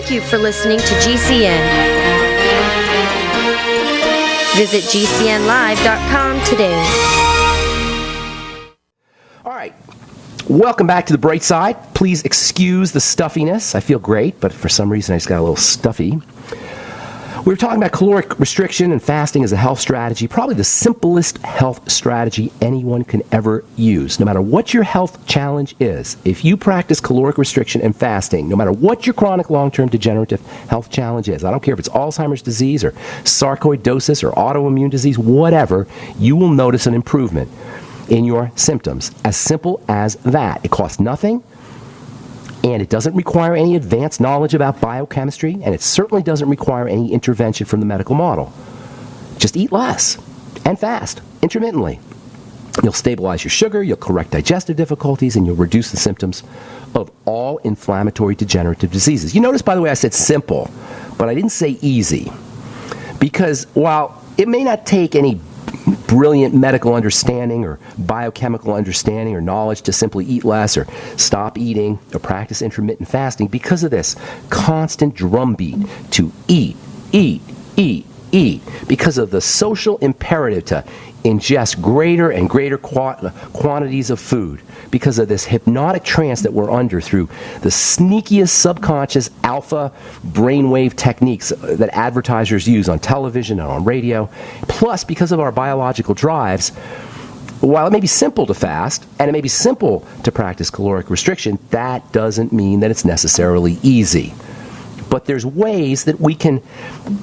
Thank you for listening to GCN. Visit GCNlive.com today. All right. Welcome back to The Bright Side. Please excuse the stuffiness. I feel great, but for some reason I just got a little stuffy. We were talking about caloric restriction and fasting as a health strategy, probably the simplest health strategy anyone can ever use. No matter what your health challenge is, if you practice caloric restriction and fasting, no matter what your chronic long-term degenerative health challenge is, I don't care if it's Alzheimer's disease or sarcoidosis or autoimmune disease, whatever, you will notice an improvement in your symptoms. As simple as that. It costs nothing. And it doesn't require any advanced knowledge about biochemistry, and it certainly doesn't require any intervention from the medical model. Just eat less and fast, intermittently. You'll stabilize your sugar, you'll correct digestive difficulties, and you'll reduce the symptoms of all inflammatory degenerative diseases. You notice, by the way, I said simple, but I didn't say easy. Because while it may not take any brilliant medical understanding or biochemical understanding or knowledge to simply eat less or stop eating or practice intermittent fasting, because of this constant drumbeat to eat, because of the social imperative to ingest greater and greater quantities of food, because of this hypnotic trance that we're under through the sneakiest subconscious alpha brainwave techniques that advertisers use on television and on radio, plus because of our biological drives. While it may be simple to fast and it may be simple to practice caloric restriction, that doesn't mean that it's necessarily easy. But there's ways that we can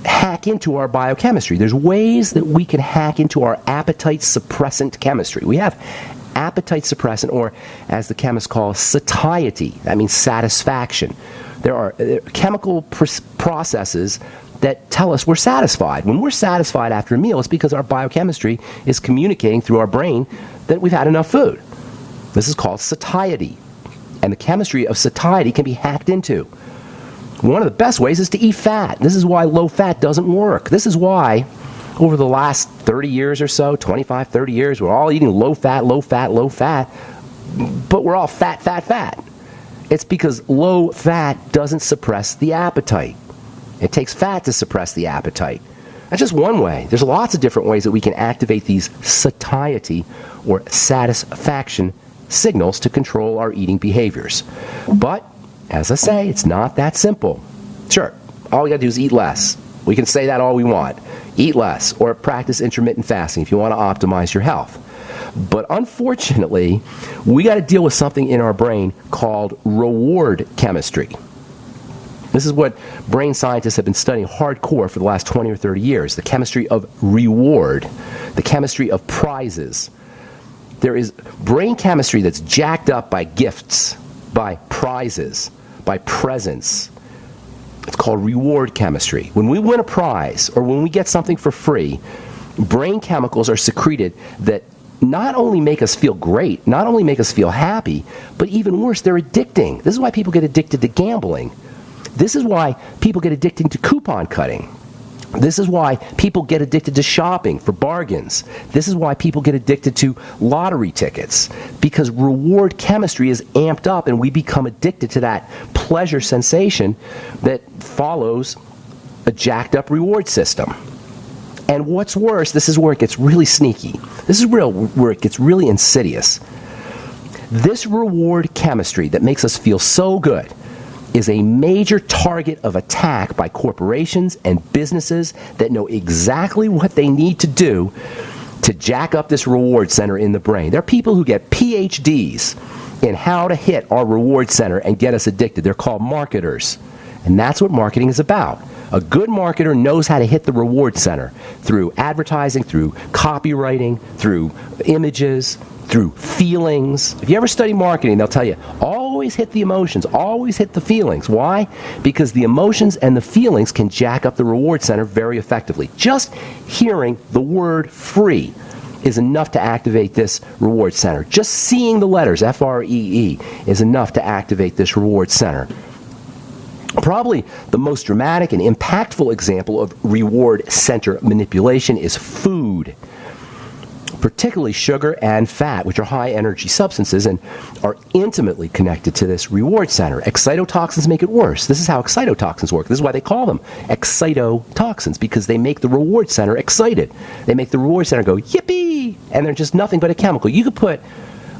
hack into our biochemistry. There's ways that we can hack into our appetite suppressant chemistry. We have appetite suppressant, or as the chemists call, satiety. That means satisfaction. There are chemical processes that tell us we're satisfied. When we're satisfied after a meal, it's because our biochemistry is communicating through our brain that we've had enough food. This is called satiety. And the chemistry of satiety can be hacked into. One of the best ways is to eat fat. This is why low fat doesn't work. This is why over the last 30 years or so, 25, 30 years, we're all eating low fat, but we're all fat. It's because low fat doesn't suppress the appetite. It takes fat to suppress the appetite. That's just one way. There's lots of different ways that we can activate these satiety or satisfaction signals to control our eating behaviors. But as I say, it's not that simple. Sure, all we got to do is eat less. We can say that all we want. Eat less or practice intermittent fasting if you want to optimize your health. But unfortunately, we got to deal with something in our brain called reward chemistry. This is what brain scientists have been studying hardcore for the last 20 or 30 years. The chemistry of reward, the chemistry of prizes. There is brain chemistry that's jacked up by gifts, by prizes, by presents. It's called reward chemistry. When we win a prize or when we get something for free, brain chemicals are secreted that not only make us feel great, not only make us feel happy, but even worse, they're addicting. This is why people get addicted to gambling. This is why people get addicted to coupon cutting. This is why people get addicted to shopping for bargains. This is why people get addicted to lottery tickets, because reward chemistry is amped up and we become addicted to that pleasure sensation that follows a jacked up reward system. And what's worse, this is where it gets really sneaky. This is where it gets really insidious. This reward chemistry that makes us feel so good is a major target of attack by corporations and businesses that know exactly what they need to do to jack up this reward center in the brain. There are people who get PhDs in how to hit our reward center and get us addicted. They're called marketers. And that's what marketing is about. A good marketer knows how to hit the reward center through advertising, through copywriting, through images, through feelings. If you ever study marketing, they'll tell you, always hit the emotions, always hit the feelings. Why? Because the emotions and the feelings can jack up the reward center very effectively. Just hearing the word free is enough to activate this reward center. Just seeing the letters, F-R-E-E, is enough to activate this reward center. Probably the most dramatic and impactful example of reward center manipulation is food. particularly sugar and fat, which are high energy substances and are intimately connected to this reward center. Excitotoxins make it worse. This is how excitotoxins work. This is why they call them excitotoxins, because they make the reward center excited. They make the reward center go, yippee! And they're just nothing but a chemical. You could put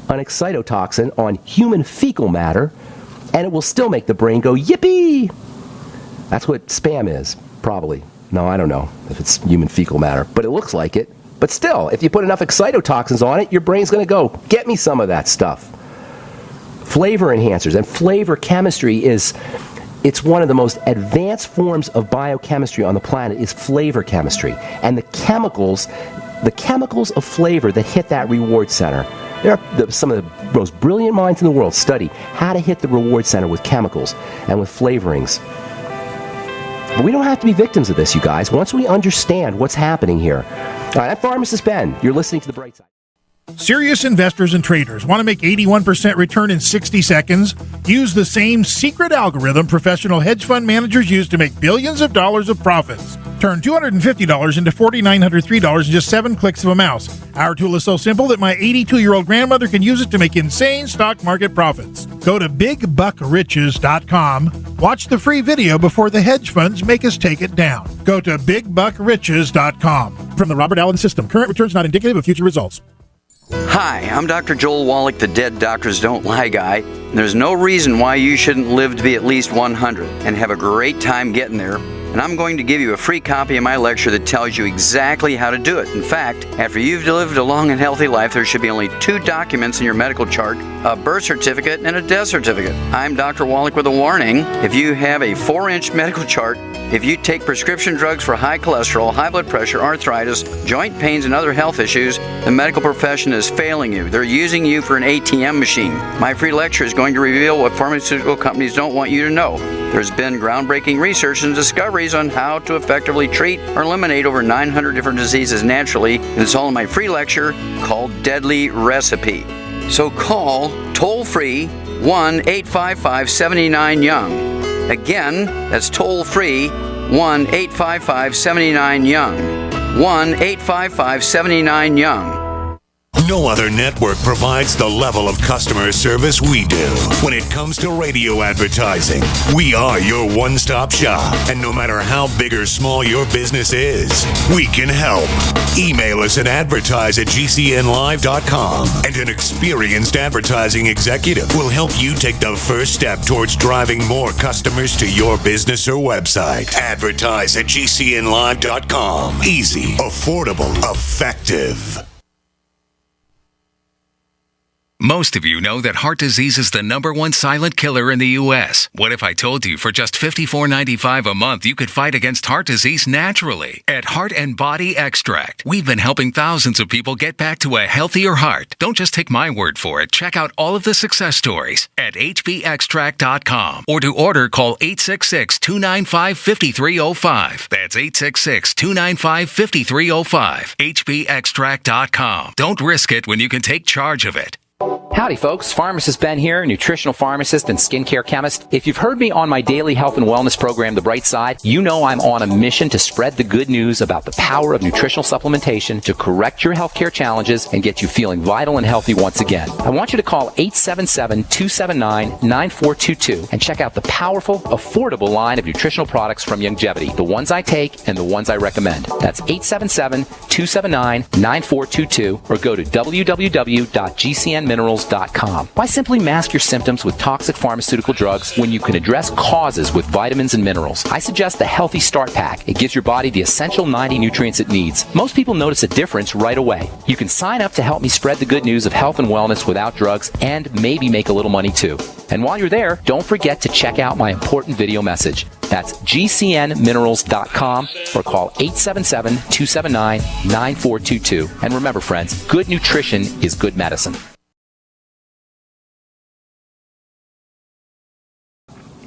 an excitotoxin on human fecal matter, and it will still make the brain go, yippee! That's what spam is, probably. No, I don't know if it's human fecal matter, but it looks like it. But still, if you put enough excitotoxins on it, your brain's going to go, get me some of that stuff. Flavor enhancers and flavor chemistry it's one of the most advanced forms of biochemistry on the planet is flavor chemistry. And the chemicals of flavor that hit that reward center, some of the most brilliant minds in the world study how to hit the reward center with chemicals and with flavorings. But we don't have to be victims of this, you guys. Once we understand what's happening here. All right, I'm Pharmacist Ben. You're listening to The Bright Side. Serious investors and traders want to make 81% return in 60 seconds? Use the same secret algorithm professional hedge fund managers use to make billions of dollars of profits. Turn $250 into $4,903 in just 7 clicks of a mouse. Our tool is so simple that my 82-year-old grandmother can use it to make insane stock market profits. Go to BigBuckRiches.com. Watch the free video before the hedge funds make us take it down. Go to BigBuckRiches.com. From the Robert Allen System, current returns not indicative of future results. Hi, I'm Dr. Joel Wallach, the Dead Doctors Don't Lie guy. There's no reason why you shouldn't live to be at least 100 and have a great time getting there. And I'm going to give you a free copy of my lecture that tells you exactly how to do it. In fact, after you've lived a long and healthy life, there should be only 2 documents in your medical chart, a birth certificate and a death certificate. I'm Dr. Wallach with a warning. If you have a 4-inch medical chart, if you take prescription drugs for high cholesterol, high blood pressure, arthritis, joint pains, and other health issues, the medical profession is failing you. They're using you for an ATM machine. My free lecture is going to reveal what pharmaceutical companies don't want you to know. There's been groundbreaking research and discoveries on how to effectively treat or eliminate over 900 different diseases naturally, and it's all in my free lecture called Deadly Recipe. So call toll-free 1-855-79-YOUNG. Again, that's toll-free 1-855-79-YOUNG. 1-855-79-YOUNG. No other network provides the level of customer service we do. When it comes to radio advertising, we are your one-stop shop. And no matter how big or small your business is, we can help. Email us at advertise@gcnlive.com, and an experienced advertising executive will help you take the first step towards driving more customers to your business or website. Advertise@gcnlive.com. Easy, affordable, effective. Most of you know that heart disease is the #1 silent killer in the U.S. What if I told you for just $54.95 a month you could fight against heart disease naturally? At Heart and Body Extract, we've been helping thousands of people get back to a healthier heart. Don't just take my word for it. Check out all of the success stories at hbextract.com, or to order, call 866-295-5305. That's 866-295-5305. hbextract.com. Don't risk it when you can take charge of it. Howdy folks, Pharmacist Ben here, nutritional pharmacist and skincare chemist. If you've heard me on my daily health and wellness program, The Bright Side, you know I'm on a mission to spread the good news about the power of nutritional supplementation to correct your healthcare challenges and get you feeling vital and healthy once again. I want you to call 877-279-9422 and check out the powerful, affordable line of nutritional products from Youngevity, the ones I take and the ones I recommend. That's 877-279-9422, or go to www.gcnminerals.com. Why simply mask your symptoms with toxic pharmaceutical drugs when you can address causes with vitamins and minerals? I suggest the Healthy Start Pack. It gives your body the essential 90 nutrients it needs. Most people notice a difference right away. You can sign up to help me spread the good news of health and wellness without drugs, and maybe make a little money too. And while you're there, don't forget to check out my important video message. That's gcnminerals.com, or call 877-279-9422. And remember, friends, good nutrition is good medicine.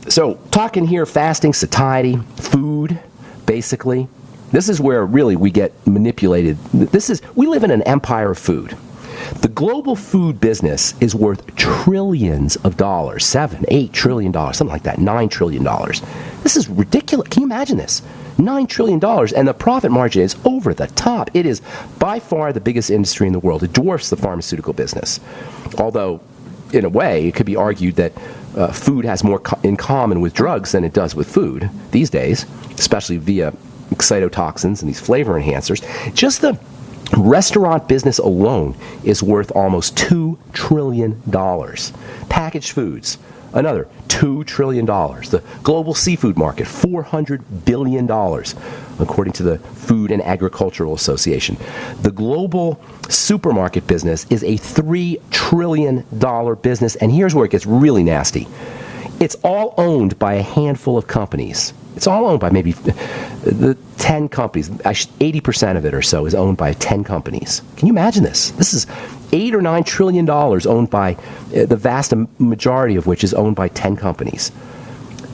So, talking here, fasting, satiety, food, basically. This is where really we get manipulated. We live in an empire of food. The global food business is worth trillions of dollars, $7-8 trillion, something like that, $9 trillion. This is ridiculous. Can you imagine this? $9 trillion, and the profit margin is over the top. It is by far the biggest industry in the world. It dwarfs the pharmaceutical business. Although, in a way, it could be argued that food has more in common with drugs than it does with food these days, especially via excitotoxins and these flavor enhancers. Just the restaurant business alone is worth almost $2 trillion. Packaged foods, another $2 trillion. The global seafood market, $400 billion, according to the Food and Agricultural Association. The global supermarket business is a $3 trillion business, and here's where it gets really nasty. It's all owned by a handful of companies. It's all owned by maybe the 10 companies. 80% of it or so is owned by 10 companies. Can you imagine this? This is $8 or $9 trillion owned by the vast majority of which is owned by 10 companies.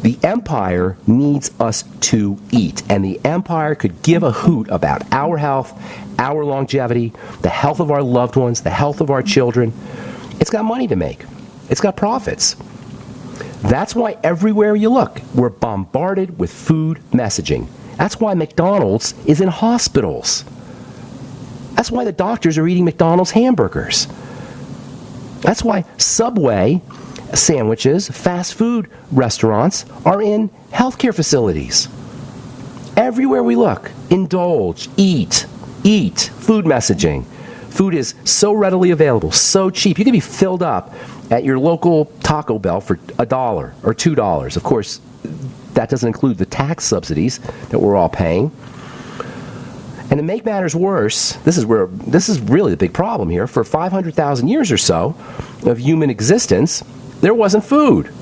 The empire needs us to eat, and the empire could give a hoot about our health, our longevity, the health of our loved ones, the health of our children. It's got money to make. It's got profits. That's why everywhere you look, we're bombarded with food messaging. That's why McDonald's is in hospitals. That's why the doctors are eating McDonald's hamburgers. That's why Subway sandwiches, fast food restaurants are in healthcare facilities. Everywhere we look, indulge, eat, food messaging. Food is so readily available, so cheap. You can be filled up at your local Taco Bell for $1 or $2. Of course, that doesn't include the tax subsidies that we're all paying. And to make matters worse, this is really the big problem here. For 500,000 years or so of human existence, there wasn't food.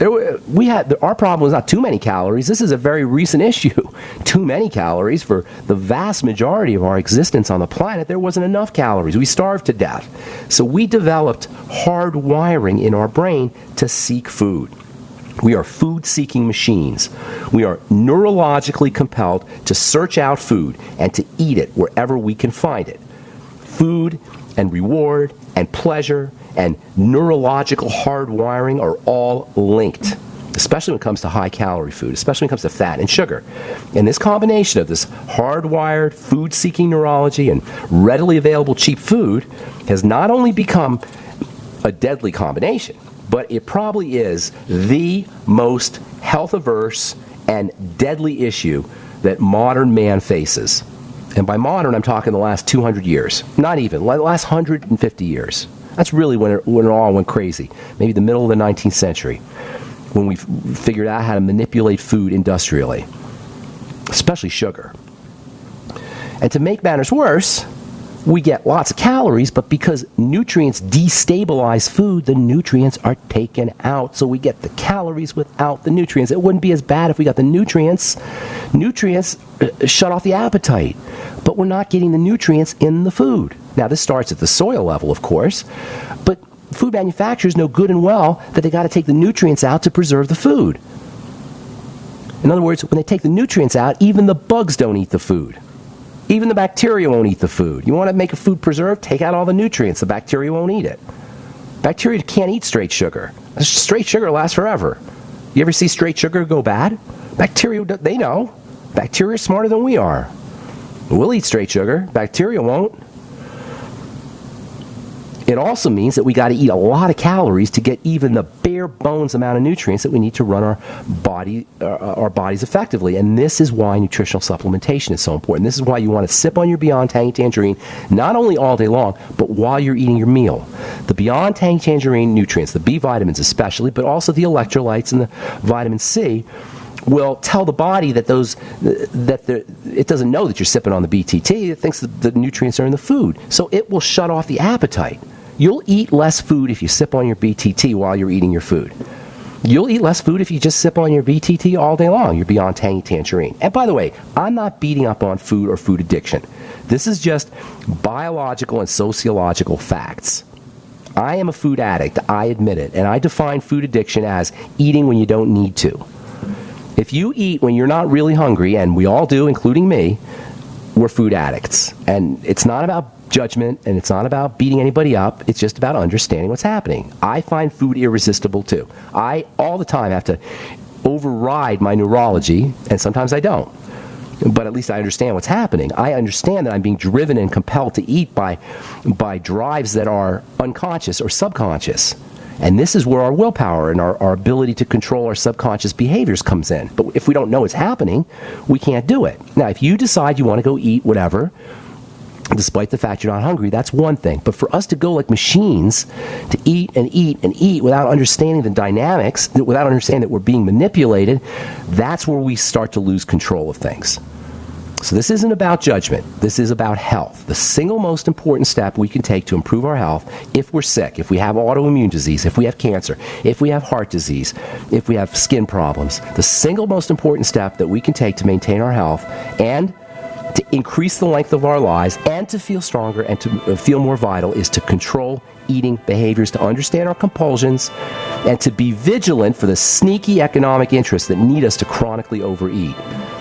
Our problem was not too many calories. This is a very recent issue. Too many calories. For the vast majority of our existence on the planet, there wasn't enough calories. We starved to death. So we developed hard wiring in our brain to seek food. We are food-seeking machines. We are neurologically compelled to search out food and to eat it wherever we can find it. Food and reward and pleasure and neurological hardwiring are all linked, especially when it comes to high-calorie food, especially when it comes to fat and sugar. And this combination of this hardwired, food-seeking neurology and readily available cheap food has not only become a deadly combination, but it probably is the most health-averse and deadly issue that modern man faces. And by modern, I'm talking the last 200 years. Not even, the last 150 years. That's really when it all went crazy. Maybe the middle of the 19th century, when we figured out how to manipulate food industrially, especially sugar. And to make matters worse, we get lots of calories, but because nutrients destabilize food, the nutrients are taken out. So we get the calories without the nutrients. It wouldn't be as bad if we got the nutrients. Nutrients shut off the appetite, but we're not getting the nutrients in the food. Now, this starts at the soil level, of course, but food manufacturers know good and well that they got to take the nutrients out to preserve the food. In other words, when they take the nutrients out, even the bugs don't eat the food. Even the bacteria won't eat the food. You want to make a food preserved? Take out all the nutrients. The bacteria won't eat it. Bacteria can't eat straight sugar. Straight sugar lasts forever. You ever see straight sugar go bad? Bacteria, they know. Bacteria are smarter than we are. We'll eat straight sugar. Bacteria won't. It also means that we got to eat a lot of calories to get even the bare bones amount of nutrients that we need to run our bodies effectively. And this is why nutritional supplementation is so important. This is why you want to sip on your Beyond Tangy Tangerine not only all day long, but while you're eating your meal. The Beyond Tangy Tangerine nutrients, the B vitamins especially, but also the electrolytes and the vitamin C, will tell the body that it doesn't know that you're sipping on the BTT. It thinks that the nutrients are in the food. So it will shut off the appetite. You'll eat less food if you sip on your BTT while you're eating your food. You'll eat less food if you just sip on your BTT all day long, your Beyond Tangy Tangerine. And by the way, I'm not beating up on food or food addiction. This is just biological and sociological facts. I am a food addict, I admit it, and I define food addiction as eating when you don't need to. If you eat when you're not really hungry, and we all do, including me, we're food addicts. And it's not about judgment, and it's not about beating anybody up. It's just about understanding what's happening. I find food irresistible too. I all the time have to override my neurology, and sometimes I don't. But at least I understand what's happening. I understand that I'm being driven and compelled to eat by drives that are unconscious or subconscious. And this is where our willpower and our ability to control our subconscious behaviors comes in. But if we don't know what's happening, we can't do it. Now, if you decide you want to go eat whatever, despite the fact you're not hungry, that's one thing. But for us to go like machines to eat and eat and eat without understanding the dynamics, without understanding that we're being manipulated, that's where we start to lose control of things. So this isn't about judgment. This is about health. The single most important step we can take to improve our health if we're sick, if we have autoimmune disease, if we have cancer, if we have heart disease, if we have skin problems, the single most important step that we can take to maintain our health and to increase the length of our lives and to feel stronger and to feel more vital is to control eating behaviors, to understand our compulsions, and to be vigilant for the sneaky economic interests that need us to chronically overeat.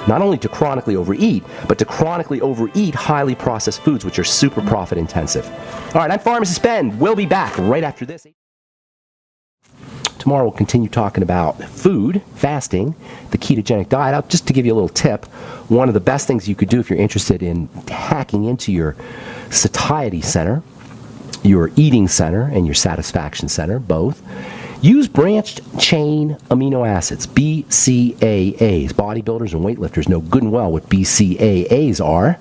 Not only to chronically overeat, but to chronically overeat highly processed foods, which are super profit intensive. All right, I'm Pharmacist Ben. We'll be back right after this. Tomorrow we'll continue talking about food, fasting, the ketogenic diet. Just to give you a little tip, one of the best things you could do if you're interested in hacking into your satiety center, your eating center, and your satisfaction center, both, use branched chain amino acids, BCAAs. Bodybuilders and weightlifters know good and well what BCAAs are.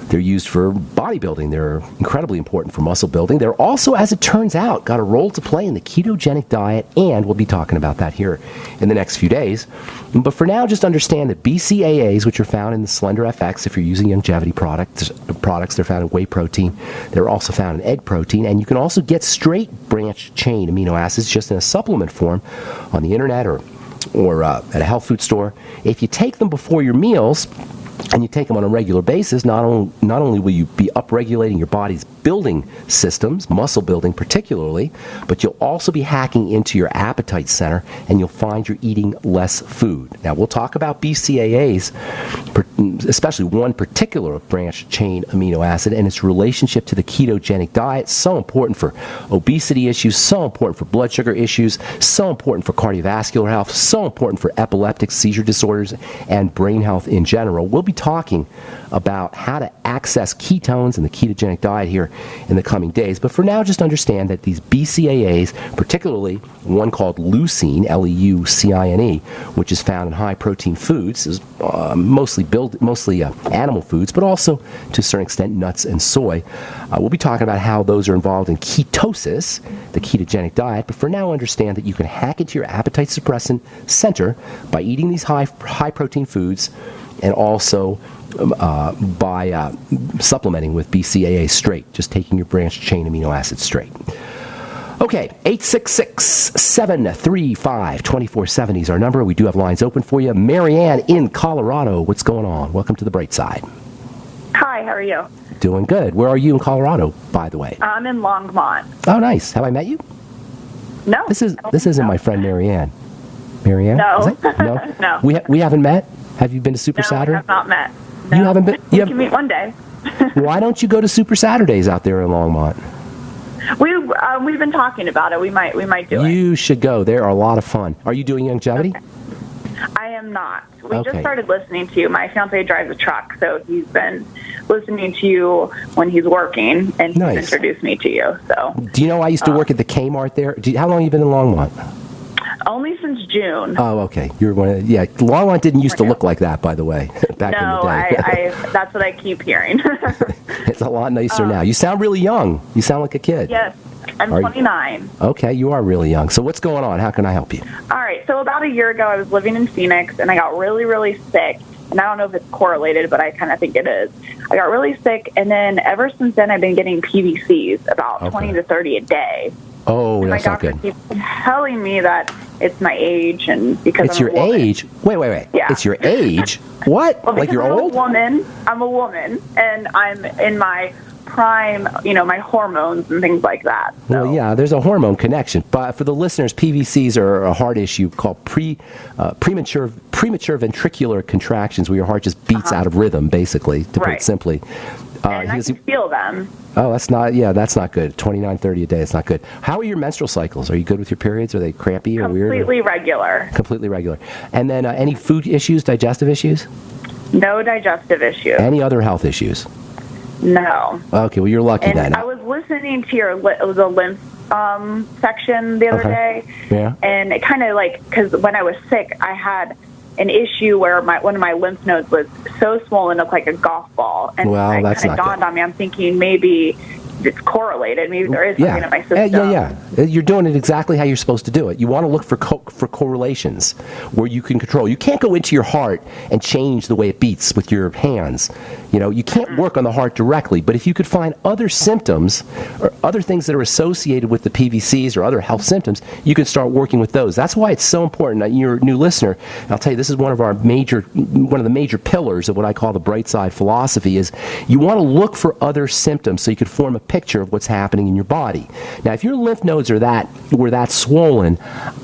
They're used for bodybuilding. They're incredibly important for muscle building. They're also, as it turns out, got a role to play in the ketogenic diet, and we'll be talking about that here in the next few days. But for now, just understand that BCAAs, which are found in the Slender FX, if you're using longevity products, they're found in whey protein. They're also found in egg protein, and you can also get straight branched chain amino acids just in a supplement form on the internet or at a health food store. If you take them before your meals, and you take them on a regular basis, not only will you be upregulating your body's building systems, muscle building particularly, but you'll also be hacking into your appetite center, and you'll find you're eating less food. Now, we'll talk about BCAAs, especially one particular branched chain amino acid, and its relationship to the ketogenic diet. So important for obesity issues, so important for blood sugar issues, so important for cardiovascular health, so important for epileptic seizure disorders and brain health in general. We'll be talking about how to access ketones in the ketogenic diet here in the coming days. But for now, just understand that these BCAAs, particularly one called leucine, Leucine, which is found in high protein foods, is mostly animal foods, but also to a certain extent nuts and soy. We'll be talking about how those are involved in ketosis, the ketogenic diet. But for now, understand that you can hack into your appetite suppressant center by eating these high protein foods, and also by supplementing with BCAA straight, just taking your branched chain amino acids straight. Okay, 866-735-2470 is our number. We do have lines open for you. Marianne in Colorado, what's going on? Welcome to the Bright Side. Hi, how are you? Doing good. Where are you in Colorado, by the way? I'm in Longmont. Oh, nice. Have I met you? No. This isn't my friend Marianne. Marianne? No. No? No. We haven't met? Have you been to Super Saturday? No, we have not met. No. You haven't been? We can meet one day. Why don't you go to Super Saturdays out there in Longmont? We've been talking about it. We might do it. You should go. They're a lot of fun. Are you doing longevity? Okay. I am not. We Okay. just started listening to you. My fiance drives a truck, so he's been listening to you when he's working, and Nice. he's introduced me to you. So. Do you know I used to work at the Kmart there? How long have you been in Longmont? Only since June. Oh, okay. You're one of, yeah. Longmont didn't used to look like that, by the way, back in the day. I that's what I keep hearing. It's a lot nicer now. You sound really young. You sound like a kid. Yes, I'm 29. Okay, you are really young. So what's going on? How can I help you? All right, so about a year ago, I was living in Phoenix, and I got really, really sick. And I don't know if it's correlated, but I kind of think it is. I got really sick, and then ever since then, I've been getting PVCs, about 20 to 30 a day. Oh, And that's my not doctor good. keeps telling me that it's my age, and because It's I'm your a woman. age? Wait. Yeah. It's your age? What? Well, Like because you're old? I'm a woman, and I'm in my prime, my hormones and things like that. So. Well, yeah, there's a hormone connection. But for the listeners, PVCs are a heart issue called premature ventricular contractions, where your heart just beats out of rhythm, basically, to put it Right. simply. And I can feel them. Oh, that's not good. 29, 30 a day, it's not good. How are your menstrual cycles? Are you good with your periods? Are they crampy or weird? Completely regular. Completely regular. And then any food issues, digestive issues? No digestive issues. Any other health issues? No. Okay, well, you're lucky then. I was listening to the lymph section the other day. Yeah. And it kind of because when I was sick, I had an issue where one of my lymph nodes was so swollen it looked like a golf ball. And it kind of dawned on me. I'm thinking maybe it's correlated. Maybe there is something in my system. Yeah. You're doing it exactly how you're supposed to do it. You want to look for correlations where you can control. You can't go into your heart and change the way it beats with your hands. You can't work on the heart directly, but if you could find other symptoms or other things that are associated with the PVCs or other health symptoms, you can start working with those. That's why it's so important. You're a new listener. I'll tell you, this is one of the major pillars of what I call the bright side philosophy is you want to look for other symptoms so you can form a picture of what's happening in your body. Now, if your lymph nodes were that swollen,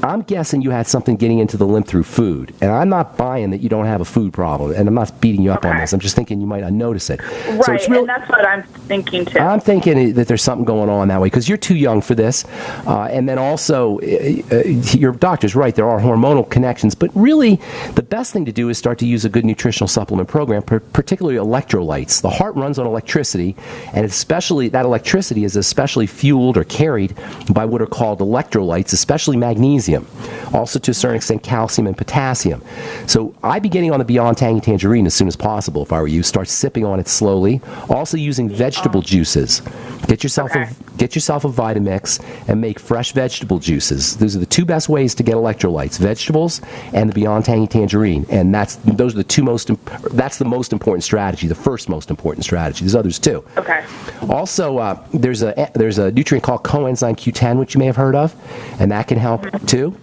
I'm guessing you had something getting into the lymph through food. And I'm not buying that you don't have a food problem. And I'm not beating you up on this. I'm just thinking you might not notice it. Right, so and that's what I'm thinking too. I'm thinking that there's something going on that way because you're too young for this. And then also, your doctor's right, there are hormonal connections. But really, the best thing to do is start to use a good nutritional supplement program, particularly electrolytes. The heart runs on electricity, and especially that electricity is especially fueled or carried by what are called electrolytes, especially magnesium. Also, to a certain extent, calcium and potassium. So I'd be getting on the Beyond Tangy Tangerine as soon as possible if I were you. Start sipping on it slowly. Also using vegetable juices. Get yourself a Vitamix and make fresh vegetable juices. Those are the two best ways to get electrolytes: vegetables and the Beyond Tangy Tangerine. And that's the most important strategy. The first most important strategy. There's others too. Okay. Also, there's a nutrient called coenzyme Q10, which you may have heard of, and that can help too.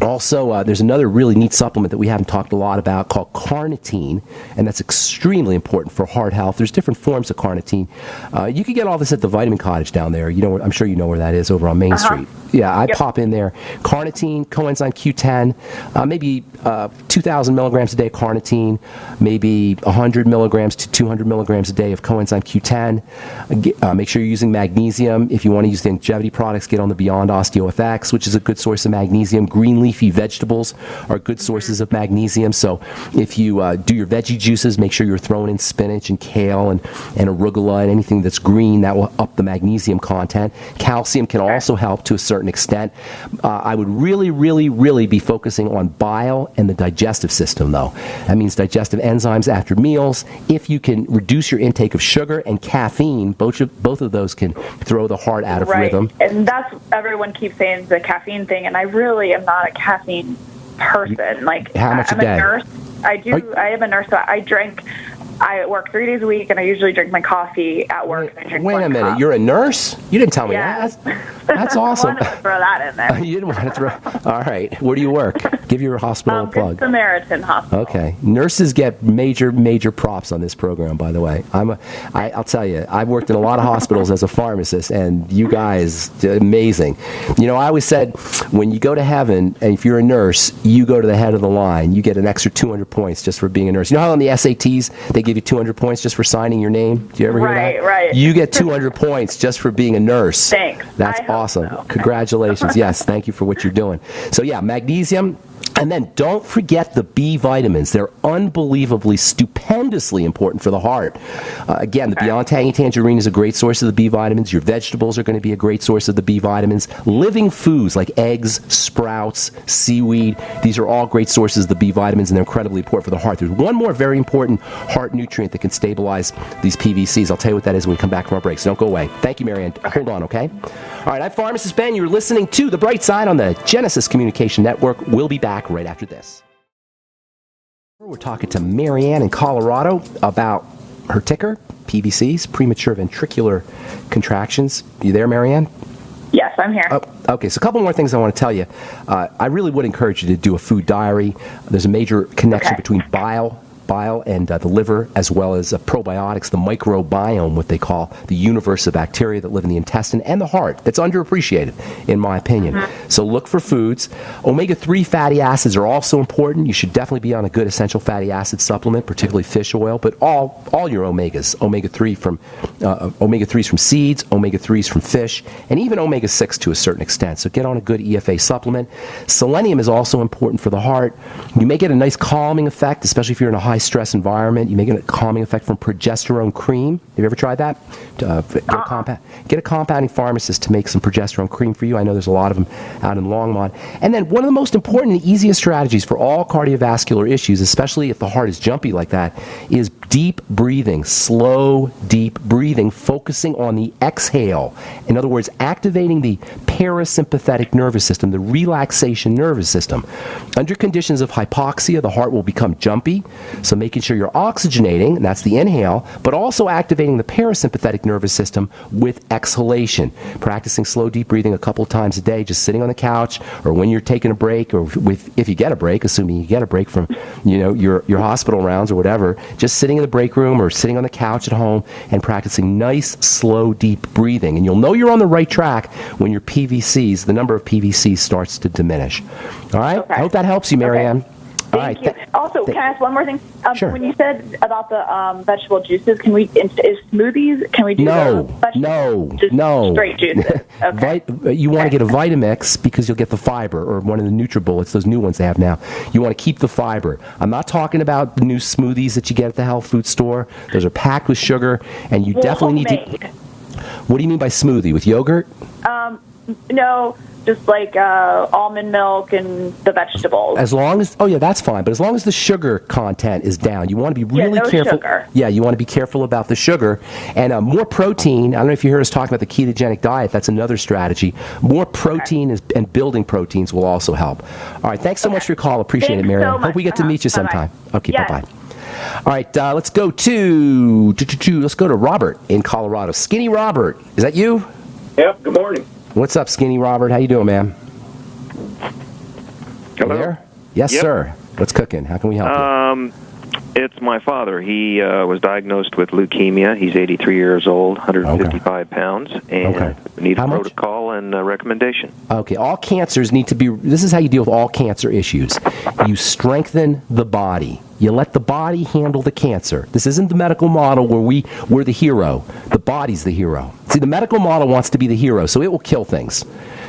Also, there's another really neat supplement that we haven't talked a lot about called carnitine, and that's extremely important for heart health. There's different forms of carnitine. You can get all this at the Vitamin Cottage down there. I'm sure you know where that is, over on Main Street. Yeah, I pop in there. Carnitine, coenzyme Q10, maybe 2,000 milligrams a day of carnitine, maybe 100 milligrams to 200 milligrams a day of coenzyme Q10. Make sure you're using magnesium. If you want to use the longevity products, get on the Beyond OsteoFX, which is a good source of magnesium. Green leafy vegetables are good sources of magnesium. So if you do your veggie juices, make sure you're throwing in spinach and kale and arugula and anything that's green. That will up the magnesium content. Calcium can also help to a certain extent. I would really, really, really be focusing on bile and the digestive system, though. That means digestive enzymes after meals. If you can reduce your intake of sugar and caffeine, both of those can throw the heart out of rhythm. And that's, everyone keeps saying the caffeine thing, and I really am not a caffeine person. How much I'm a day? A nurse. I am a nurse, so I work 3 days a week, and I usually drink my coffee at work. Wait a minute. Cup. You're a nurse? You didn't tell me that. That's awesome. I wanted to throw that in there. You didn't want to throw. All right. Where do you work? Give your hospital a plug. Good Samaritan Hospital. Okay. Nurses get major props on this program, by the way. I'll tell you, I've worked in a lot of hospitals as a pharmacist, and you guys, amazing. I always said, when you go to heaven, and if you're a nurse, you go to the head of the line. You get an extra 200 points just for being a nurse. You know how on the SATs, they give you 200 points just for signing your name? Do you ever hear that? Right. You get 200 points just for being a nurse. Thanks. That's awesome. So. Congratulations. Yes, thank you for what you're doing. So yeah, magnesium. And then don't forget the B vitamins. They're unbelievably, stupendously important for the heart. Again, the Beyond Tangy Tangerine is a great source of the B vitamins. Your vegetables are going to be a great source of the B vitamins. Living foods like eggs, sprouts, seaweed, these are all great sources of the B vitamins, and they're incredibly important for the heart. There's one more very important heart nutrient that can stabilize these PVCs. I'll tell you what that is when we come back from our break, so don't go away. Thank you, Marianne. Hold on, okay? All right, I'm Pharmacist Ben. You're listening to The Bright Side on the Genesis Communication Network. We'll be back right after this. We're talking to Marianne in Colorado about her ticker, PVCs, premature ventricular contractions. You there, Marianne? Yes, I'm here. Oh, okay, so a couple more things I want to tell you. I really would encourage you to do a food diary. There's a major connection between bile bile and the liver, as well as probiotics, the microbiome, what they call the universe of bacteria that live in the intestine and the heart. That's underappreciated, in my opinion. So look for foods. Omega-3 fatty acids are also important. You should definitely be on a good essential fatty acid supplement, particularly fish oil, but all your omegas, omega-3 from omega-3s from seeds, omega-3s from fish, and even omega-6 to a certain extent. So get on a good EFA supplement. Selenium is also important for the heart. You may get a nice calming effect, especially if you're in a high-stress environment. You may get a calming effect from progesterone cream. Have you ever tried that? Get a compounding pharmacist to make some progesterone cream for you. I know there's a lot of them out in Longmont. And then one of the most important and easiest strategies for all cardiovascular issues, especially if the heart is jumpy like that, is deep breathing, slow, deep breathing, focusing on the exhale. In other words, activating the parasympathetic nervous system, the relaxation nervous system. Under conditions of hypoxia, the heart will become jumpy, so making sure you're oxygenating, and that's the inhale, but also activating the parasympathetic nervous system with exhalation. Practicing slow, deep breathing a couple of times a day, just sitting on the couch, or when you're taking a break, or if you get a break, assuming you get a break from your hospital rounds or whatever, just sitting in the break room or sitting on the couch at home and practicing nice, slow, deep breathing. And you'll know you're on the right track when your PVCs, the number of PVCs starts to diminish. All right? Okay. I hope that helps you, Marianne. Okay. Thank you. Also, can I ask one more thing? Sure. When you said about the vegetable juices, is smoothies, can we do No. Straight juices? Okay. You want to get a Vitamix because you'll get the fiber, or one of the NutriBullets, those new ones they have now. You want to keep the fiber. I'm not talking about the new smoothies that you get at the health food store. Those are packed with sugar, and you definitely need to... What do you mean by smoothie? With yogurt? No. Just like almond milk and the vegetables. As long as, that's fine. But as long as the sugar content is down, you want to be really careful. Sugar. Yeah, you want to be careful about the sugar. And more protein. I don't know if you heard us talking about the ketogenic diet. That's another strategy. More protein and building proteins will also help. All right, thanks so much for your call. Appreciate it, Marianne. So much. Hope we get to meet you sometime. Bye-bye. Okay, bye-bye. All right, let's go to Robert in Colorado. Skinny Robert, is that you? Yep, good morning. What's up, Skinny Robert? How you doing, man? Hello? You there? Yes, sir. What's cooking? How can we help you? It's my father. He was diagnosed with leukemia. He's 83 years old, 155 pounds, and needs a protocol and a recommendation. Okay, all cancers need to be... This is how you deal with all cancer issues. You strengthen the body. You let the body handle the cancer. This isn't the medical model where we're the hero. The body's the hero. See, the medical model wants to be the hero, so it will kill things.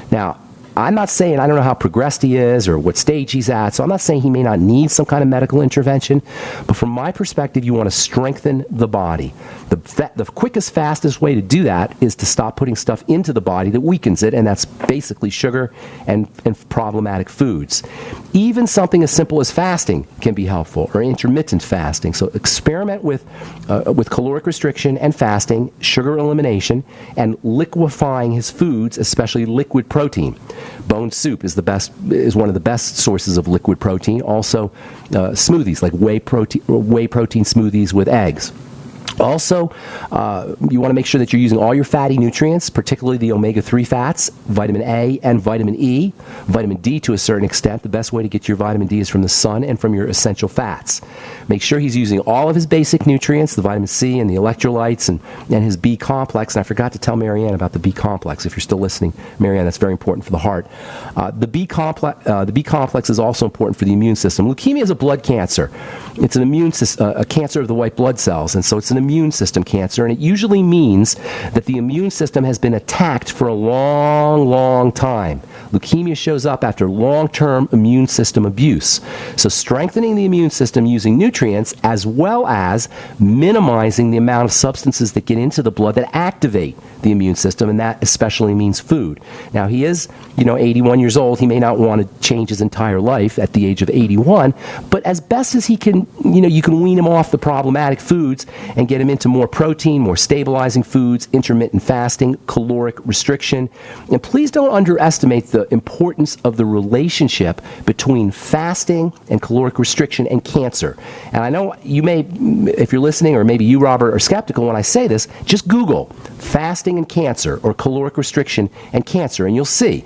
Now, I'm not saying, I don't know how progressed he is or what stage he's at, so I'm not saying he may not need some kind of medical intervention, but from my perspective, you want to strengthen the body. The quickest, fastest way to do that is to stop putting stuff into the body that weakens it, and that's basically sugar and problematic foods. Even something as simple as fasting can be helpful, or intermittent fasting. So experiment with caloric restriction and fasting, sugar elimination, and liquefying his foods, especially liquid protein. Bone soup is one of the best sources of liquid protein. Also, smoothies like whey protein smoothies with eggs. Also, you want to make sure that you're using all your fatty nutrients, particularly the omega-3 fats, vitamin A and vitamin E, vitamin D to a certain extent. The best way to get your vitamin D is from the sun and from your essential fats. Make sure he's using all of his basic nutrients, the vitamin C and the electrolytes and his B complex. And I forgot to tell Marianne about the B complex. If you're still listening, Marianne, that's very important for the heart. The B complex is also important for the immune system. Leukemia is a blood cancer. It's an a cancer of the white blood cells, and so it's an immune system cancer, and it usually means that the immune system has been attacked for a long, long time. Leukemia shows up after long-term immune system abuse. So strengthening the immune system using nutrients, as well as minimizing the amount of substances that get into the blood that activate the immune system, and that especially means food. Now, he is, 81 years old. He may not want to change his entire life at the age of 81, but as best as he can, you can wean him off the problematic foods and get get him into more protein, more stabilizing foods, intermittent fasting, caloric restriction. And please don't underestimate the importance of the relationship between fasting and caloric restriction and cancer. And I know you may, if you're listening, or maybe you, Robert, are skeptical when I say this, just Google fasting and cancer or caloric restriction and cancer, and you'll see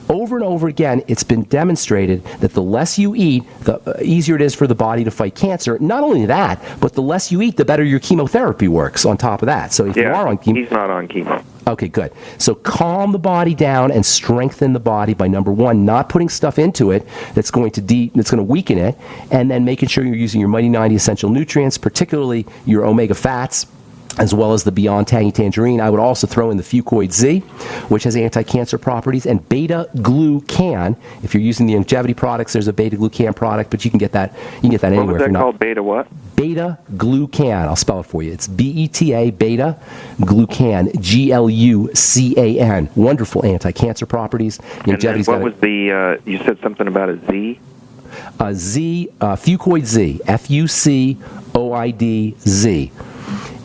over and over again it's been demonstrated that the less you eat, the easier it is for the body to fight cancer. Not only that, but the less you eat, the better your chemotherapy works on top of that. So if you are on chemo... He's not on chemo. Okay, good. So calm the body down and strengthen the body by, number one, not putting stuff into it that's going to weaken it, and then making sure you're using your Mighty 90 essential nutrients, particularly your omega fats, as well as the Beyond Tangy Tangerine. I would also throw in the Fucoid Z, which has anti-cancer properties, and beta-glucan. If you're using the longevity products, there's a beta-glucan product, but you can get that anywhere. What was that called? Beta what? Beta-glucan. I'll spell it for you. It's B-E-T-A, beta-glucan, G-L-U-C-A-N. Wonderful anti-cancer properties. And then what was the, you said something about a Z? Fucoid Z, F-U-C-O-I-D Z.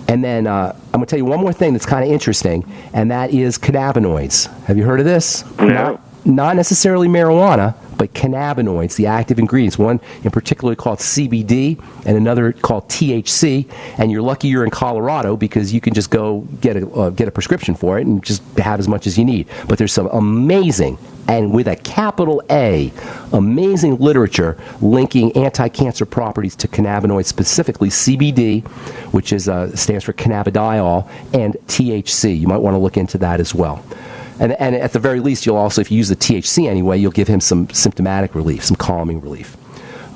And then I'm going to tell you one more thing that's kind of interesting, and that is cannabinoids. Have you heard of this? No. Not necessarily marijuana, but cannabinoids, the active ingredients. One in particular called CBD and another called THC. And you're lucky you're in Colorado because you can just go get a prescription for it and just have as much as you need. But there's some amazing, and with a capital A, amazing literature linking anti-cancer properties to cannabinoids, specifically CBD, which stands for cannabidiol, and THC. You might want to look into that as well. And at the very least, you'll also, if you use the THC anyway, you'll give him some symptomatic relief, some calming relief.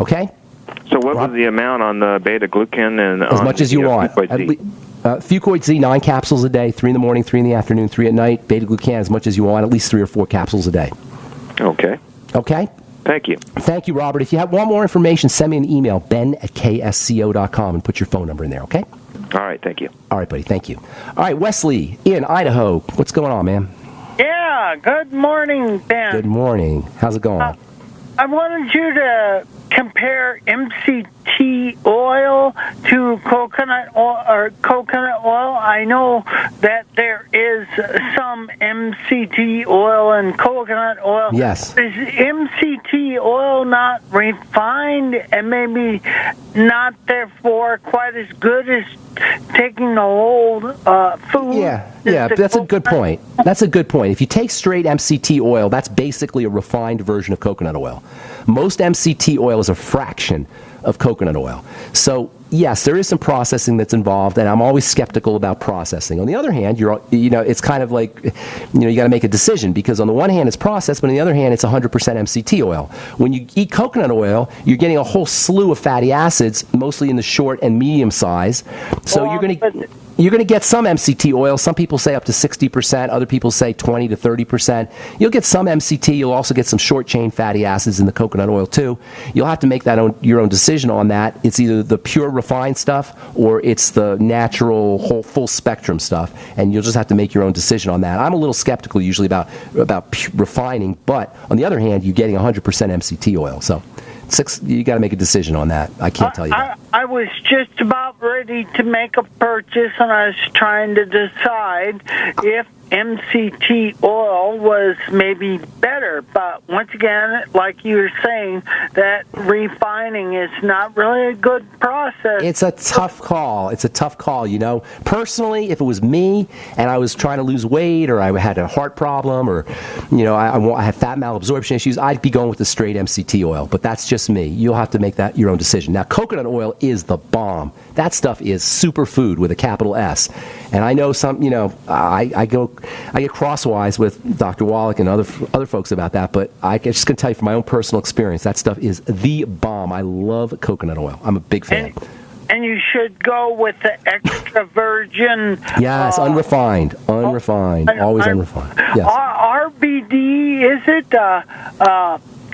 Okay? So what was the amount on the beta-glucan? And as much as you want. Fucoid Z, 9 capsules a day, 3 in the morning, 3 in the afternoon, 3 at night. Beta-glucan, as much as you want, at least 3 or 4 capsules a day. Okay. Okay? Thank you. Thank you, Robert. If you want more information, send me an email, ben@ksco.com, and put your phone number in there, okay? All right, thank you. All right, buddy, thank you. All right, Wesley in Idaho. What's going on, man? Yeah, good morning, Ben. Good morning. How's it going? I wanted you to compare MCT oil to coconut oil. I know that there is some MCT oil and coconut oil. Yes. Is MCT oil not refined and maybe not therefore quite as good as taking the whole food? Yeah, that's a good point. That's a good point. If you take straight MCT oil, that's basically a refined version of coconut oil. Most MCT oil is a fraction of coconut oil. So, yes, there is some processing that's involved, and I'm always skeptical about processing. On the other hand, it's kind of like, you got to make a decision, because on the one hand it's processed, but on the other hand it's 100% MCT oil. When you eat coconut oil, you're getting a whole slew of fatty acids, mostly in the short and medium size. So you're going to get some MCT oil. Some people say up to 60%. Other people say 20 to 30%. You'll get some MCT. You'll also get some short-chain fatty acids in the coconut oil, too. You'll have to make your own decision on that. It's either the pure refined stuff or it's the natural, whole, full-spectrum stuff, and you'll just have to make your own decision on that. I'm a little skeptical usually about refining, but on the other hand, you're getting 100% MCT oil. So you got to make a decision on that. I can't tell you that. I was just about ready to make a purchase, and I was trying to decide if MCT oil was maybe better. But once again, like you were saying, that refining is not really a good process. It's a tough call. Personally, if it was me and I was trying to lose weight, or I had a heart problem, or I had fat malabsorption issues, I'd be going with the straight MCT oil. But that's just me. You'll have to make that your own decision. Now, coconut oil is the bomb. That stuff is superfood with a capital S. And I know some, I get crosswise with Dr. Wallach and other folks about that, but I just can tell you from my own personal experience, that stuff is the bomb. I love coconut oil. I'm a big fan. And you should go with the extra virgin. Yes, unrefined, always unrefined. Yes. RBD, is it?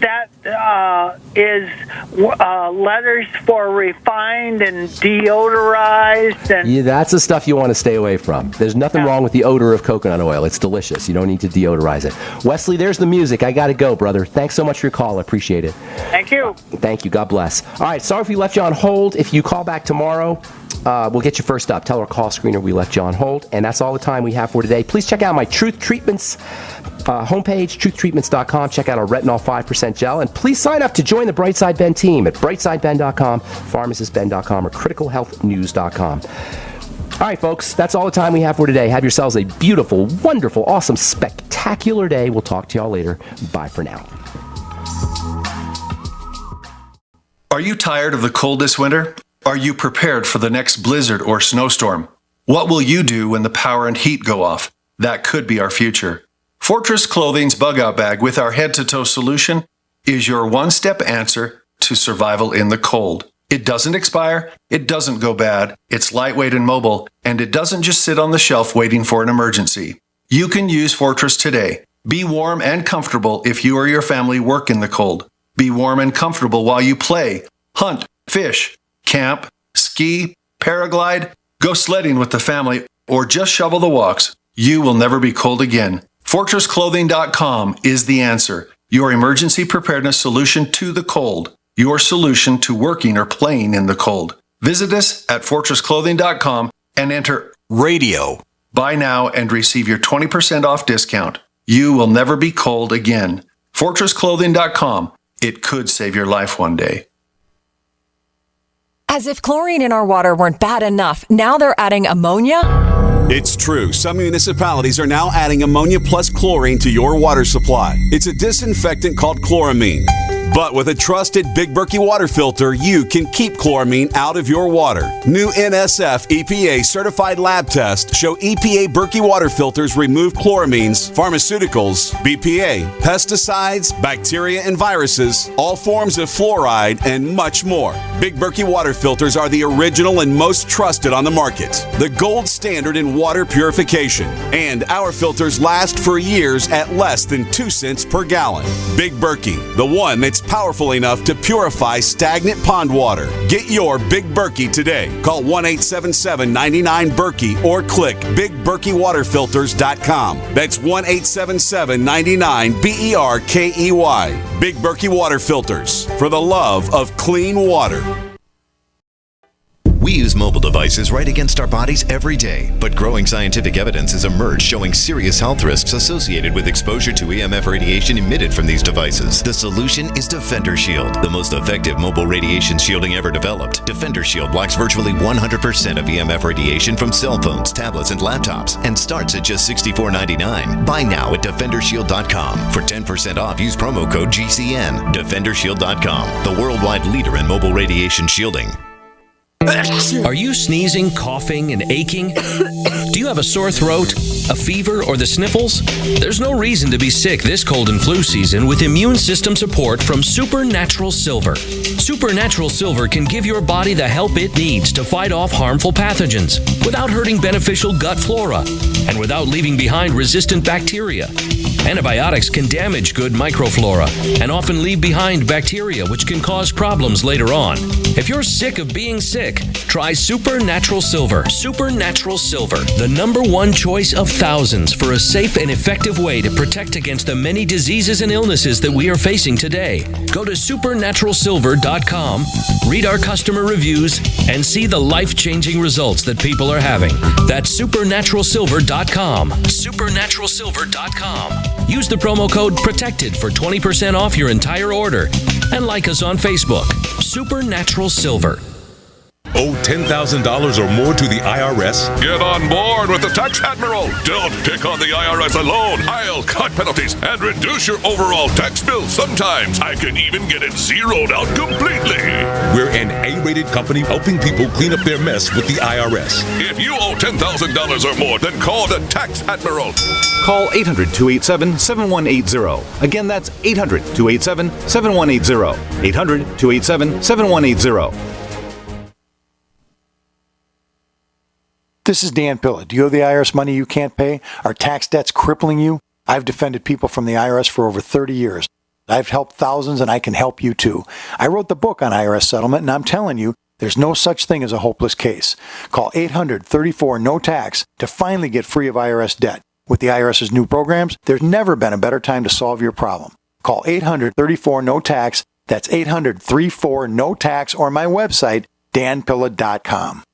That is letters for refined and deodorized. And that's the stuff you want to stay away from. There's nothing wrong with the odor of coconut oil. It's delicious. You don't need to deodorize it. Wesley, there's the music. I got to go, brother. Thanks so much for your call. I appreciate it. Thank you. Thank you. God bless. All right, sorry if we left you on hold. If you call back tomorrow, we'll get you first up. Tell our call screener we left you on hold. And that's all the time we have for today. Please check out my Truth Treatments homepage, truthtreatments.com. Check out our Retinol 5% gel. And please sign up to join the Brightside Ben team at brightsideben.com, pharmacistben.com, or criticalhealthnews.com. All right, folks, that's all the time we have for today. Have yourselves a beautiful, wonderful, awesome, spectacular day. We'll talk to y'all later. Bye for now. Are you tired of the cold this winter? Are you prepared for the next blizzard or snowstorm? What will you do when the power and heat go off? That could be our future. Fortress Clothing's Bug Out Bag with our head-to-toe solution is your one-step answer to survival in the cold. It doesn't expire, it doesn't go bad, it's lightweight and mobile, and it doesn't just sit on the shelf waiting for an emergency. You can use Fortress today. Be warm and comfortable if you or your family work in the cold. Be warm and comfortable while you play, hunt, fish, camp, ski, paraglide, go sledding with the family, or just shovel the walks. You will never be cold again. FortressClothing.com is the answer. Your emergency preparedness solution to the cold. Your solution to working or playing in the cold. Visit us at FortressClothing.com and enter RADIO. Buy now and receive your 20% off discount. You will never be cold again. FortressClothing.com. It could save your life one day. As if chlorine in our water weren't bad enough, now they're adding ammonia? It's true. Some municipalities are now adding ammonia plus chlorine to your water supply. It's a disinfectant called chloramine. But with a trusted Big Berkey water filter, you can keep chloramine out of your water. New NSF EPA certified lab tests show EPA Berkey water filters remove chloramines, pharmaceuticals, BPA, pesticides, bacteria and viruses, all forms of fluoride, and much more. Big Berkey water filters are the original and most trusted on the market. The gold standard in water purification. And our filters last for years at less than 2 cents per gallon. Big Berkey, the one that's powerful enough to purify stagnant pond water. Get your Big Berkey today. Call 1-877-99-BERKEY or click BigBerkeyWaterFilters.com. That's 1-877-99-BERKEY. Big Berkey Water Filters, for the love of clean water. We use mobile devices right against our bodies every day, but growing scientific evidence has emerged showing serious health risks associated with exposure to EMF radiation emitted from these devices. The solution is Defender Shield, the most effective mobile radiation shielding ever developed. Defender Shield blocks virtually 100% of EMF radiation from cell phones, tablets, and laptops, and starts at just $64.99. Buy now at DefenderShield.com. For 10% off, use promo code GCN. DefenderShield.com, the worldwide leader in mobile radiation shielding. Are you sneezing, coughing, and aching? Do you have a sore throat, a fever, or the sniffles? There's no reason to be sick this cold and flu season with immune system support from Supernatural Silver. Supernatural Silver can give your body the help it needs to fight off harmful pathogens without hurting beneficial gut flora and without leaving behind resistant bacteria. Antibiotics can damage good microflora and often leave behind bacteria, which can cause problems later on. If you're sick of being sick, try Supernatural Silver. Supernatural Silver, the #1 choice of thousands for a safe and effective way to protect against the many diseases and illnesses that we are facing today. Go to supernaturalsilver.com, read our customer reviews, and see the life-changing results that people are having. That's supernaturalsilver.com. Supernaturalsilver.com. Use the promo code PROTECTED for 20% off your entire order. And like us on Facebook. Supernatural Silver. Owe $10,000 or more to the IRS? Get on board with the Tax Admiral. Don't pick on the IRS alone. I'll cut penalties and reduce your overall tax bill. Sometimes I can even get it zeroed out completely. We're an A-rated company helping people clean up their mess with the IRS. If you owe $10,000 or more, then call the Tax Admiral. Call 800-287-7180. Again, that's 800-287-7180. 800-287-7180. This is Dan Pilla. Do you owe the IRS money you can't pay? Are tax debts crippling you? I've defended people from the IRS for over 30 years. I've helped thousands, and I can help you too. I wrote the book on IRS settlement, and I'm telling you, there's no such thing as a hopeless case. Call 800-34-NO-TAX to finally get free of IRS debt. With the IRS's new programs, there's never been a better time to solve your problem. Call 800-34-NO-TAX. That's 800-34-NO-TAX, or my website, danpilla.com.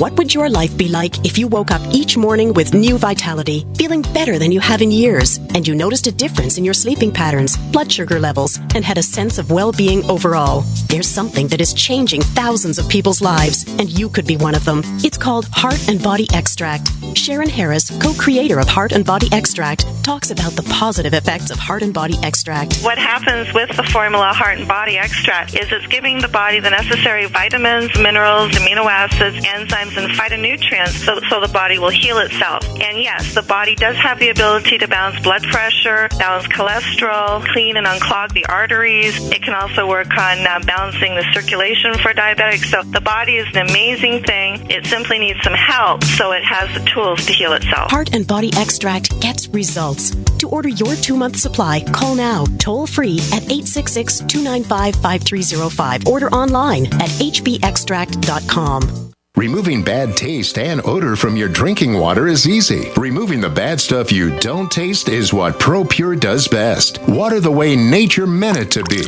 What would your life be like if you woke up each morning with new vitality, feeling better than you have in years, and you noticed a difference in your sleeping patterns, blood sugar levels, and had a sense of well-being overall? There's something that is changing thousands of people's lives, and you could be one of them. It's called Heart and Body Extract. Sharon Harris, co-creator of Heart and Body Extract, talks about the positive effects of Heart and Body Extract. What happens with the formula Heart and Body Extract is it's giving the body the necessary vitamins, minerals, amino acids, enzymes, and phytonutrients so the body will heal itself. And yes, the body does have the ability to balance blood pressure, balance cholesterol, clean and unclog the arteries. It can also work on balancing the circulation for diabetics. So the body is an amazing thing. It simply needs some help so it has the tools to heal itself. Heart and Body Extract gets results. To order your 2-month supply, call now, toll free at 866-295-5305. Order online at hbextract.com. Removing bad taste and odor from your drinking water is easy. Removing the bad stuff you don't taste is what ProPure does best. Water the way nature meant it to be.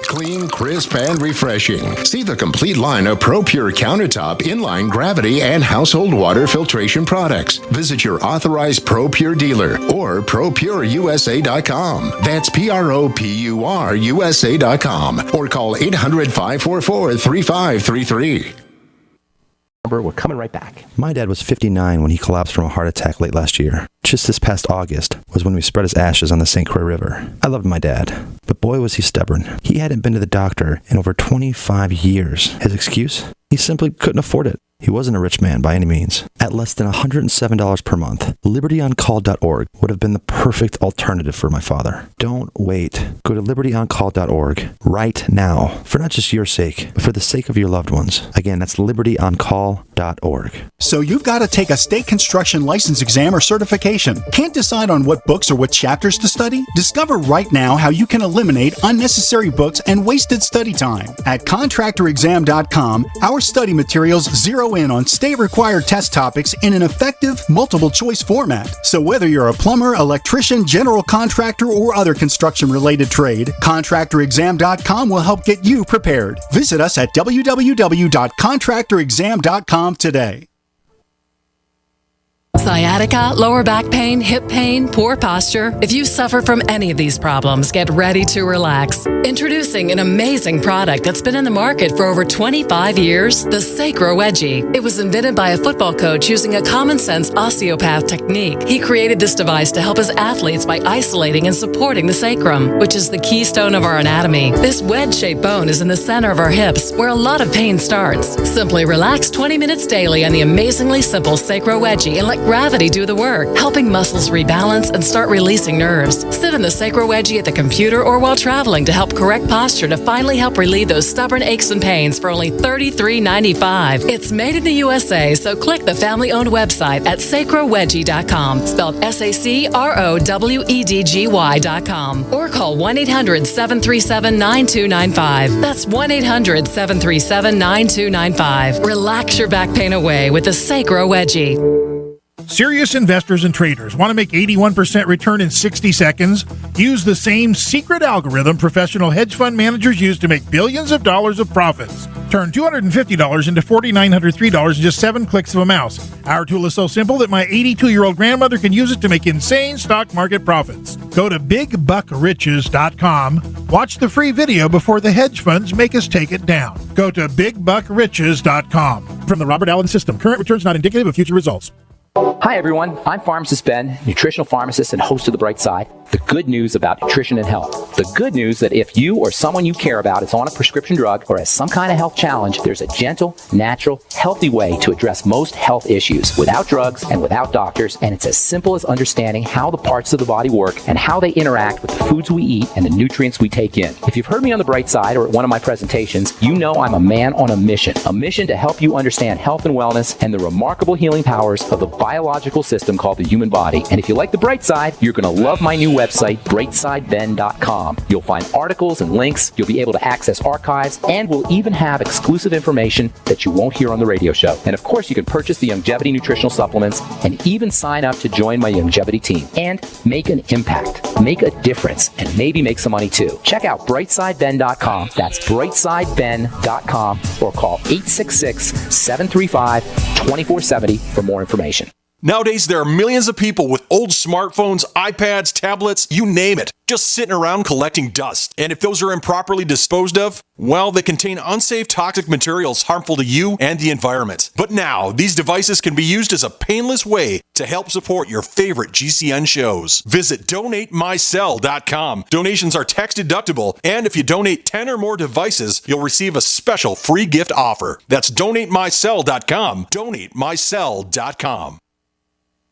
Clean, crisp, and refreshing. See the complete line of ProPure countertop, inline, gravity, and household water filtration products. Visit your authorized ProPure dealer or ProPureUSA.com. That's ProPureUSA.com or call 800-544-3533. We're coming right back. My dad was 59 when he collapsed from a heart attack late last year. Just this past August was when we spread his ashes on the St. Croix River. I loved my dad, but boy was he stubborn. He hadn't been to the doctor in over 25 years. His excuse? He simply couldn't afford it. He wasn't a rich man by any means. At less than $107 per month, LibertyOnCall.org would have been the perfect alternative for my father. Don't wait. Go to LibertyOnCall.org right now, for not just your sake, but for the sake of your loved ones. Again, that's LibertyOnCall.org. So you've got to take a state construction license exam or certification. Can't decide on what books or what chapters to study? Discover right now how you can eliminate unnecessary books and wasted study time. At ContractorExam.com, our study materials zero in on state-required test topics in an effective, multiple-choice format. So whether you're a plumber, electrician, general contractor, or other construction-related trade, ContractorExam.com will help get you prepared. Visit us at www.contractorexam.com today. Sciatica, lower back pain, hip pain, poor posture. If you suffer from any of these problems, get ready to relax. Introducing an amazing product that's been in the market for over 25 years, the Sacro Wedgie. It was invented by a football coach using a common-sense osteopath technique. He created this device to help his athletes by isolating and supporting the sacrum, which is the keystone of our anatomy. This wedge-shaped bone is in the center of our hips, where a lot of pain starts. Simply relax 20 minutes daily on the amazingly simple Sacro Wedgie and let gravity do the work, helping muscles rebalance and start releasing nerves. Sit in the Sacro Wedgie at the computer or while traveling to help correct posture to finally help relieve those stubborn aches and pains for only $33.95. It's made in the USA, so click the family-owned website at sacrowedgie.com, spelled SACROWEDGY.com, or call 1-800-737-9295. That's 1-800-737-9295. Relax your back pain away with the Sacro Wedgie. Serious investors and traders want to make 81% return in 60 seconds? Use the same secret algorithm professional hedge fund managers use to make billions of dollars of profits. Turn $250 into $4,903 in just 7 clicks of a mouse. Our tool is so simple that my 82-year-old grandmother can use it to make insane stock market profits. Go to BigBuckRiches.com. Watch the free video before the hedge funds make us take it down. Go to BigBuckRiches.com. From the Robert Allen System, current returns not indicative of future results. Hi, everyone. I'm Pharmacist Ben, nutritional pharmacist and host of The Bright Side. The good news about nutrition and health. The good news that if you or someone you care about is on a prescription drug or has some kind of health challenge, there's a gentle, natural, healthy way to address most health issues without drugs and without doctors. And it's as simple as understanding how the parts of the body work and how they interact with the foods we eat and the nutrients we take in. If you've heard me on The Bright Side or at one of my presentations, you know I'm a man on a mission to help you understand health and wellness and the remarkable healing powers of the biological system called the human body. And if you like The Bright Side, you're going to love my new website, brightsideben.com. You'll find articles and links. You'll be able to access archives, and we'll even have exclusive information that you won't hear on the radio show. And of course, you can purchase the Youngevity nutritional supplements and even sign up to join my Youngevity team and make an impact, make a difference, and maybe make some money too. Check out brightsideben.com. That's brightsideben.com, or call 866-735-2470 for more information. Nowadays, there are millions of people with old smartphones, iPads, tablets, you name it, just sitting around collecting dust. And if those are improperly disposed of, well, they contain unsafe toxic materials harmful to you and the environment. But now, these devices can be used as a painless way to help support your favorite GCN shows. Visit DonateMyCell.com. Donations are tax deductible, and if you donate 10 or more devices, you'll receive a special free gift offer. That's DonateMyCell.com. DonateMyCell.com.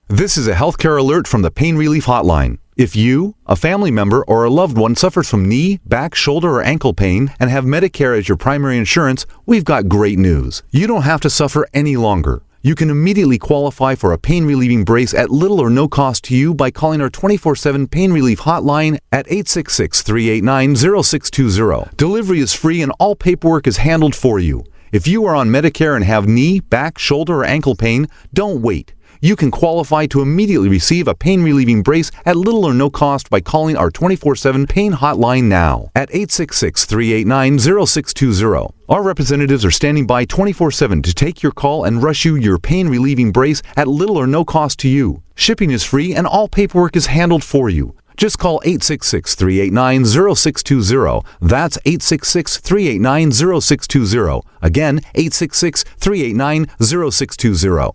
This is a healthcare alert from the Pain Relief Hotline. If you, a family member, or a loved one suffers from knee, back, shoulder, or ankle pain and have Medicare as your primary insurance, we've got great news. You don't have to suffer any longer. You can immediately qualify for a pain-relieving brace at little or no cost to you by calling our 24/7 Pain Relief Hotline at 866-389-0620. Delivery is free and all paperwork is handled for you. If you are on Medicare and have knee, back, shoulder, or ankle pain, don't wait. You can qualify to immediately receive a pain-relieving brace at little or no cost by calling our 24/7 Pain Hotline now at 866-389-0620. Our representatives are standing by 24/7 to take your call and rush you your pain-relieving brace at little or no cost to you. Shipping is free and all paperwork is handled for you. Just call 866-389-0620. That's 866-389-0620. Again, 866-389-0620.